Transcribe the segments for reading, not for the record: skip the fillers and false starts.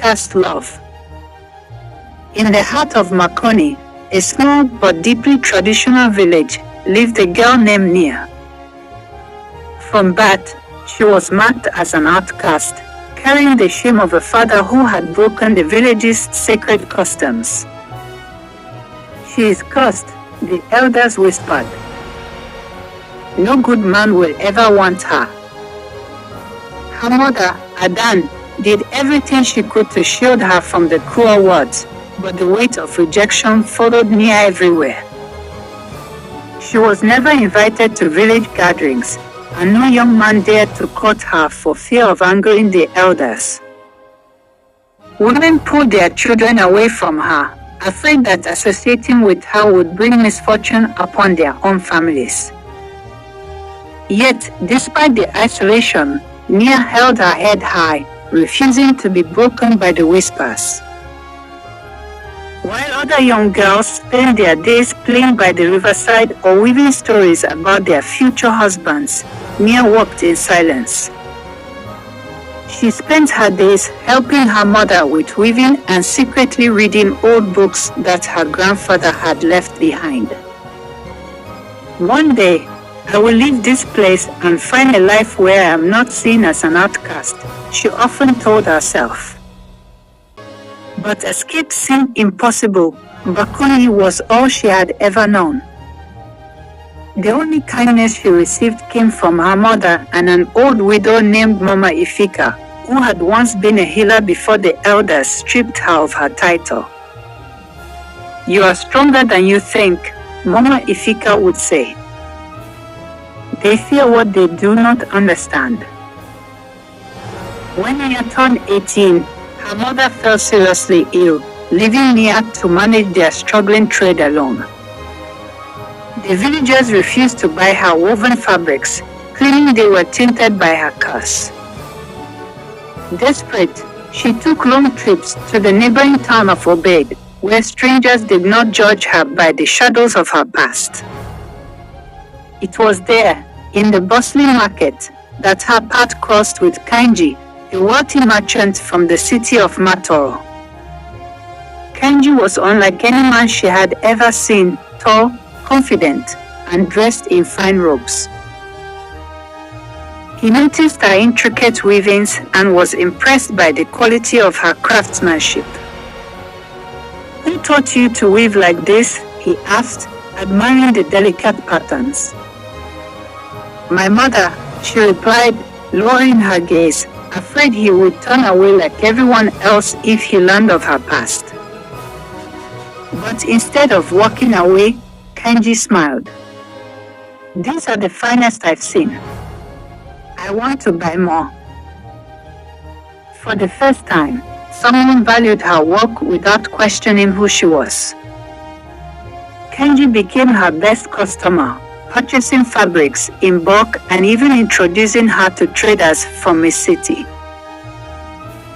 Outcast'S Love. In the heart of Makoni, a small but deeply traditional village, lived a girl named Nia. From birth, she was marked as an outcast, carrying the shame of a father who had broken the village's sacred customs. "She is cursed," the elders whispered. "No good man will ever want her." Her mother, Adan, did everything she could to shield her from the cruel words, but the weight of rejection followed Nia everywhere. She was never invited to village gatherings, and no young man dared to court her for fear of angering the elders. Women pulled their children away from her, afraid that associating with her would bring misfortune upon their own families. Yet, despite the isolation, Nia held her head high, refusing to be broken by the whispers. While other young girls spent their days playing by the riverside or weaving stories about their future husbands, Nia walked in silence. She spent her days helping her mother with weaving and secretly reading old books that her grandfather had left behind. "One day, I will leave this place and find a life where I am not seen as an outcast," she often told herself. But escape seemed impossible. Makoni was all she had ever known. The only kindness she received came from her mother and an old widow named Mama Ifika, who had once been a healer before the elders stripped her of her title. "You are stronger than you think," Mama Ifika would say. "They fear what they do not understand." When Nia turned 18, her mother fell seriously ill, leaving Nia to manage their struggling trade alone. The villagers refused to buy her woven fabrics, claiming they were tainted by her curse. Desperate, she took long trips to the neighboring town of Obeid, where strangers did not judge her by the shadows of her past. It was there, in the bustling market, that her path crossed with Kanji, a wealthy merchant from the city of Matoro. Kanji was unlike any man she had ever seen, tall, confident, and dressed in fine robes. He noticed her intricate weavings and was impressed by the quality of her craftsmanship. "Who taught you to weave like this?" he asked, admiring the delicate patterns. "My mother," she replied, lowering her gaze, afraid he would turn away like everyone else if he learned of her past. But instead of walking away, Kanji smiled. "These are the finest I've seen. I want to buy more." For the first time, someone valued her work without questioning who she was. Kanji became her best customer, purchasing fabrics in bulk and even introducing her to traders from his city.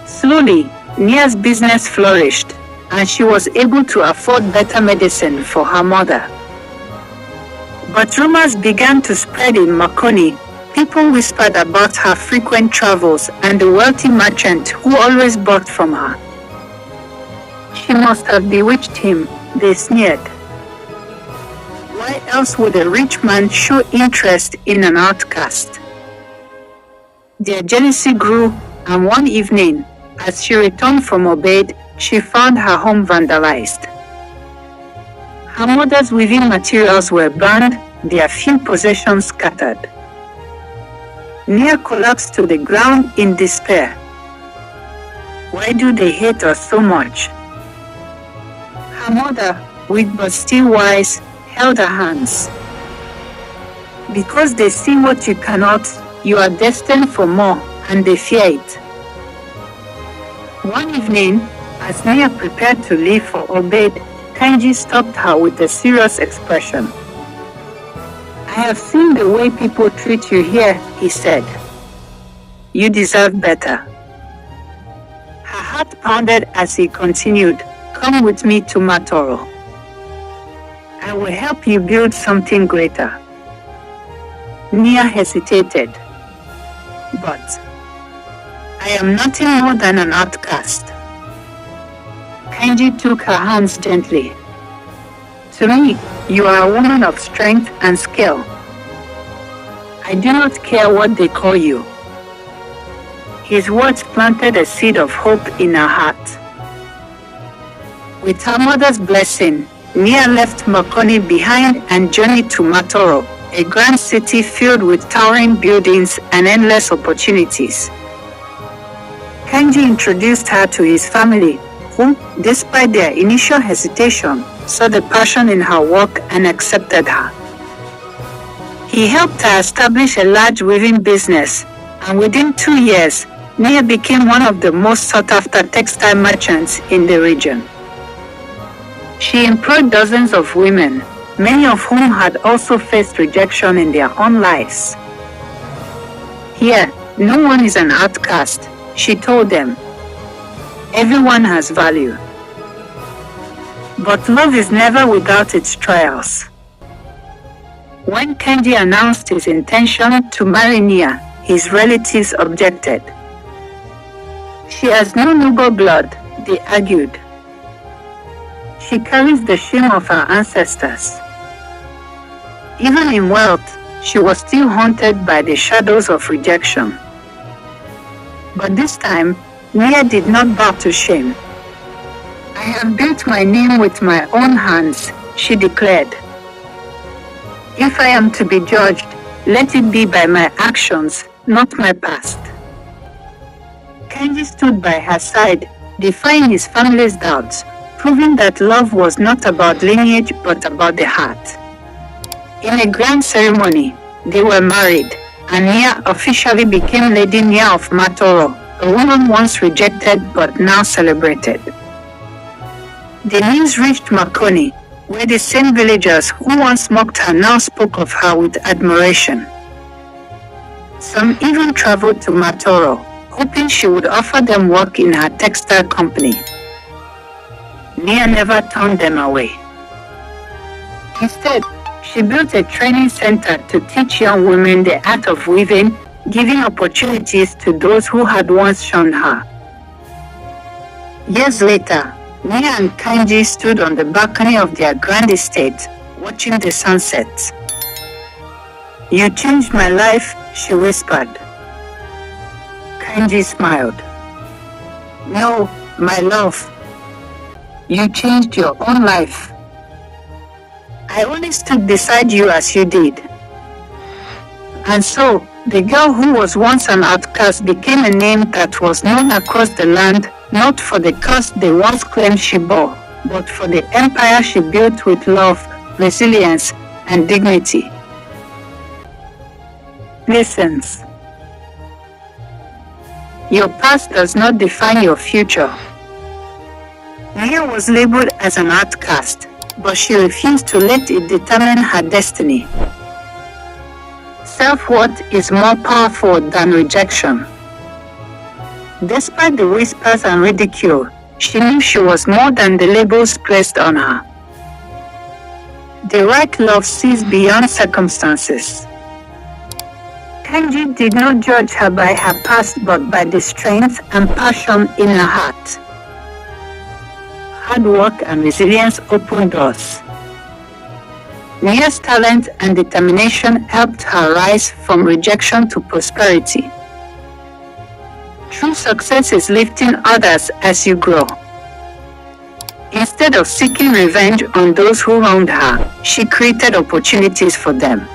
Slowly, Nia's business flourished, and she was able to afford better medicine for her mother. But rumors began to spread in Makoni. People whispered about her frequent travels and the wealthy merchant who always bought from her. She must have bewitched him, they sneered. Why else would a rich man show interest in an outcast? Their jealousy grew, and one evening, as she returned from Obeid, she found her home vandalized. Her mother's weaving materials were burned, their few possessions scattered. Nia collapsed to the ground in despair. Why do they hate us so much? Her mother, weak but still wise, held her hands. Because they see what you cannot, you are destined for more, and they fear it. One evening, as Nia prepared to leave for Obeid, Kanji stopped her with a serious expression. "I have seen the way people treat you here," he said. "You deserve better." Her heart pounded as he continued, "Come with me to Matoro. I will help you build something greater." Nia hesitated. "But I am nothing more than an outcast. Kenji took her hands gently. To me, you are a woman of strength and skill. I do not care what they call you. His words planted a seed of hope in her heart. With her mother's blessing, Nia left Makoni behind and journeyed to Matoro, a grand city filled with towering buildings and endless opportunities. Kenji introduced her to his family, who, despite their initial hesitation, saw the passion in her work and accepted her. He helped her establish a large weaving business, and within 2 years, Nia became one of the most sought-after textile merchants in the region. She employed dozens of women, many of whom had also faced rejection in their own lives. Here, no one is an outcast, she told them. Everyone has value. But love is never without its trials. When Kenji announced his intention to marry Nia, his relatives objected. She has no noble blood, they argued. She carries the shame of her ancestors. Even in wealth, she was still haunted by the shadows of rejection. But this time, Nia did not bow to shame. I have built my name with my own hands, she declared. If I am to be judged, let it be by my actions, not my past. Kenji stood by her side, defying his family's doubts, proving that love was not about lineage but about the heart. In a grand ceremony, they were married, and Nia officially became Lady Nia of Matoro, a woman once rejected but now celebrated. The news reached Makoni, where the same villagers who once mocked her now spoke of her with admiration. Some even traveled to Matoro, hoping she would offer them work in her textile company. Nia never turned them away. Instead, she built a training center to teach young women the art of weaving, giving opportunities to those who had once shunned her. Years later, Nia and Kenji stood on the balcony of their grand estate, watching the sunset. You changed my life, she whispered. Kenji smiled. No, my love. You changed your own life. I only stood beside you as you did. And so, the girl who was once an outcast became a name that was known across the land, not for the curse they once claimed she bore, but for the empire she built with love, resilience, and dignity. Lessons. Your past does not define your future. Nia was labeled as an outcast, but she refused to let it determine her destiny. Self-worth is more powerful than rejection. Despite the whispers and ridicule, she knew she was more than the labels placed on her. The right love sees beyond circumstances. Kenji did not judge her by her past but by the strength and passion in her heart. Hard work and resilience opened doors. Nia's talent and determination helped her rise from rejection to prosperity. True success is lifting others as you grow. Instead of seeking revenge on those who wronged her, she created opportunities for them.